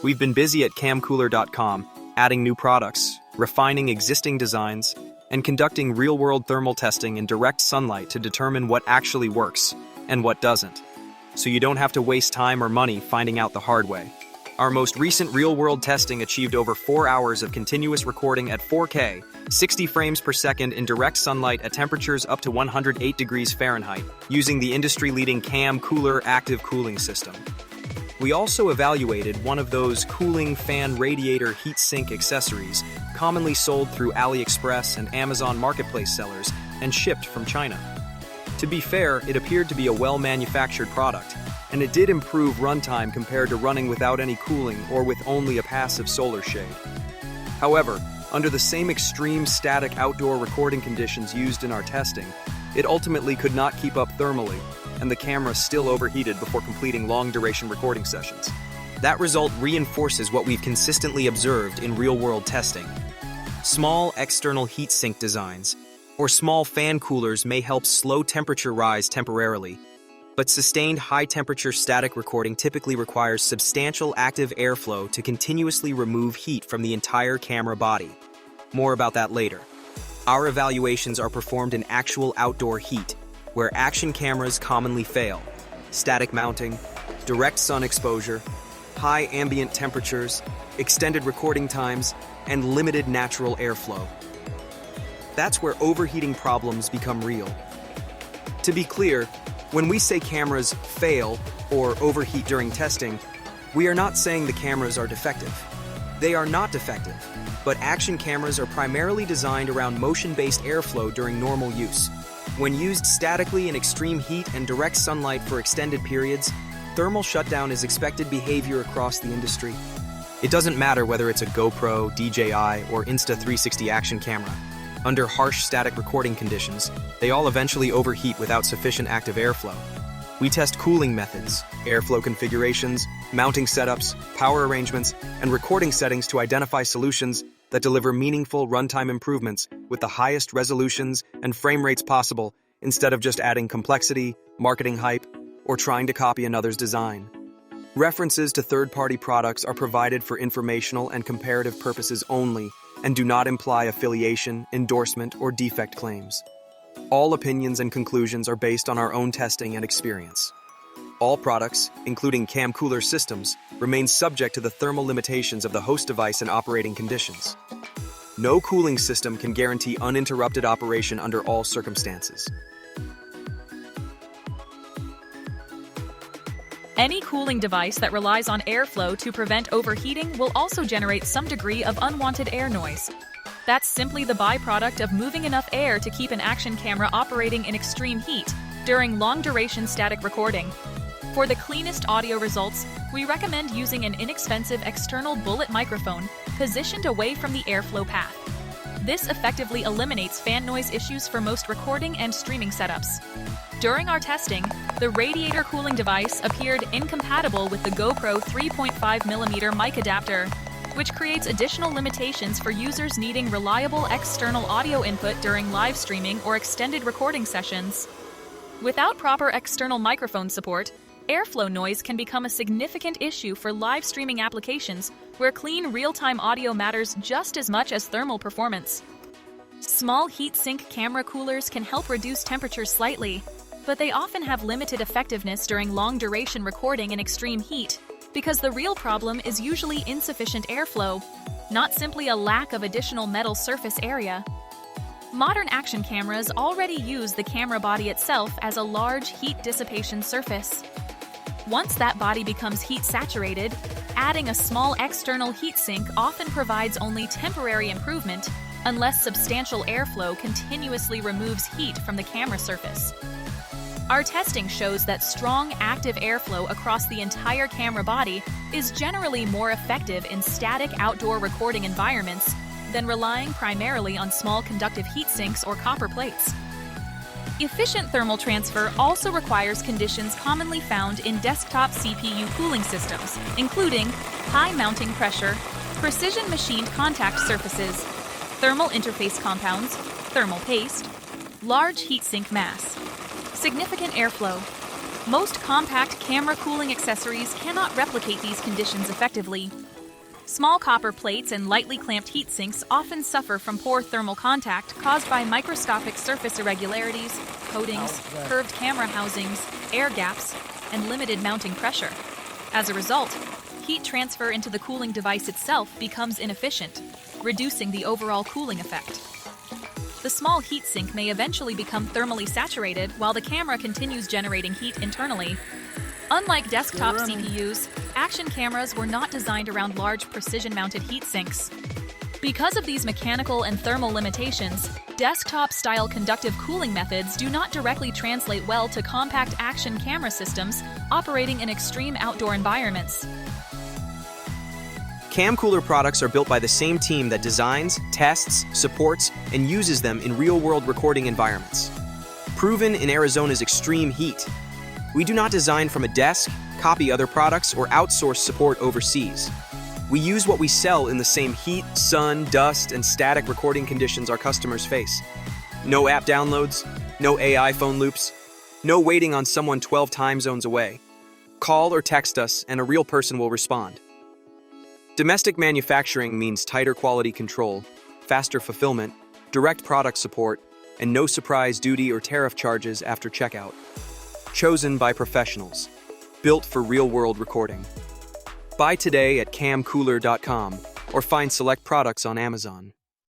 We've been busy at CAMCooLER.com, adding new products, refining existing designs, and conducting real-world thermal testing in direct sunlight to determine what actually works and what doesn't, so you don't have to waste time or money finding out the hard way. Our most recent real-world testing achieved over 4 hours of continuous recording at 4K, 60 frames per second in direct sunlight at temperatures up to 108 degrees Fahrenheit, using the industry-leading CAMCooLER active cooling system. We also evaluated one of those cooling fan radiator heatsink accessories commonly sold through AliExpress and Amazon marketplace sellers and shipped from China. To be fair, it appeared to be a well-manufactured product, and it did improve runtime compared to running without any cooling or with only a passive solar shade. However, under the same extreme static outdoor recording conditions used in our testing, it ultimately could not keep up thermally, and the camera still overheated before completing long-duration recording sessions. That result reinforces what we've consistently observed in real-world testing. Small external heatsink designs, or small fan coolers, may help slow temperature rise temporarily, but sustained high-temperature static recording typically requires substantial active airflow to continuously remove heat from the entire camera body. More about that later. Our evaluations are performed in actual outdoor heat, where action cameras commonly fail: static mounting, direct sun exposure, high ambient temperatures, extended recording times, and limited natural airflow. That's where overheating problems become real. To be clear, when we say cameras fail or overheat during testing, we are not saying the cameras are defective. They are not defective, but action cameras are primarily designed around motion-based airflow during normal use. When used statically in extreme heat and direct sunlight for extended periods, thermal shutdown is expected behavior across the industry. It doesn't matter whether it's a GoPro, DJI, or Insta360 action camera. Under harsh static recording conditions, they all eventually overheat without sufficient active airflow. We test cooling methods, airflow configurations, mounting setups, power arrangements, and recording settings to identify solutions that deliver meaningful runtime improvements with the highest resolutions and frame rates possible, instead of just adding complexity, marketing hype, or trying to copy another's design. References to third-party products are provided for informational and comparative purposes only and do not imply affiliation, endorsement, or defect claims. All opinions and conclusions are based on our own testing and experience. All products, including CAMCooLER systems, remain subject to the thermal limitations of the host device and operating conditions. No cooling system can guarantee uninterrupted operation under all circumstances. Any cooling device that relies on airflow to prevent overheating will also generate some degree of unwanted air noise. That's simply the byproduct of moving enough air to keep an action camera operating in extreme heat during long-duration static recording. For the cleanest audio results, we recommend using an inexpensive external bullet microphone positioned away from the airflow path. This effectively eliminates fan noise issues for most recording and streaming setups. During our testing, the radiator cooling device appeared incompatible with the GoPro 3.5mm mic adapter, which creates additional limitations for users needing reliable external audio input during live streaming or extended recording sessions. Without proper external microphone support, airflow noise can become a significant issue for live streaming applications where clean real-time audio matters just as much as thermal performance. Small heat-sink camera coolers can help reduce temperatures slightly, but they often have limited effectiveness during long-duration recording in extreme heat because the real problem is usually insufficient airflow, not simply a lack of additional metal surface area. Modern action cameras already use the camera body itself as a large heat dissipation surface. Once that body becomes heat-saturated, adding a small external heatsink often provides only temporary improvement unless substantial airflow continuously removes heat from the camera surface. Our testing shows that strong active airflow across the entire camera body is generally more effective in static outdoor recording environments than relying primarily on small conductive heat sinks or copper plates. Efficient thermal transfer also requires conditions commonly found in desktop CPU cooling systems, including high mounting pressure, precision machined contact surfaces, thermal interface compounds, thermal paste, large heatsink mass, significant airflow, Most compact camera cooling accessories cannot replicate these conditions effectively. Small copper plates and lightly clamped heat sinks often suffer from poor thermal contact caused by microscopic surface irregularities, coatings, curved camera housings, air gaps, and limited mounting pressure. As a result, heat transfer into the cooling device itself becomes inefficient, reducing the overall cooling effect. The small heatsink may eventually become thermally saturated while the camera continues generating heat internally. Unlike desktop CPUs, action cameras were not designed around large precision-mounted heatsinks. Because of these mechanical and thermal limitations, desktop-style conductive cooling methods do not directly translate well to compact action camera systems operating in extreme outdoor environments. CAMCooLER products are built by the same team that designs, tests, supports, and uses them in real-world recording environments. Proven in Arizona's extreme heat, we do not design from a desk, copy other products, or outsource support overseas. We use what we sell in the same heat, sun, dust, and static recording conditions our customers face. No app downloads, no AI phone loops, no waiting on someone 12 time zones away. Call or text us and a real person will respond. Domestic manufacturing means tighter quality control, faster fulfillment, direct product support, and no surprise duty or tariff charges after checkout. Chosen by professionals. Built for real-world recording. Buy today at CAMCooLER.com or find select products on Amazon.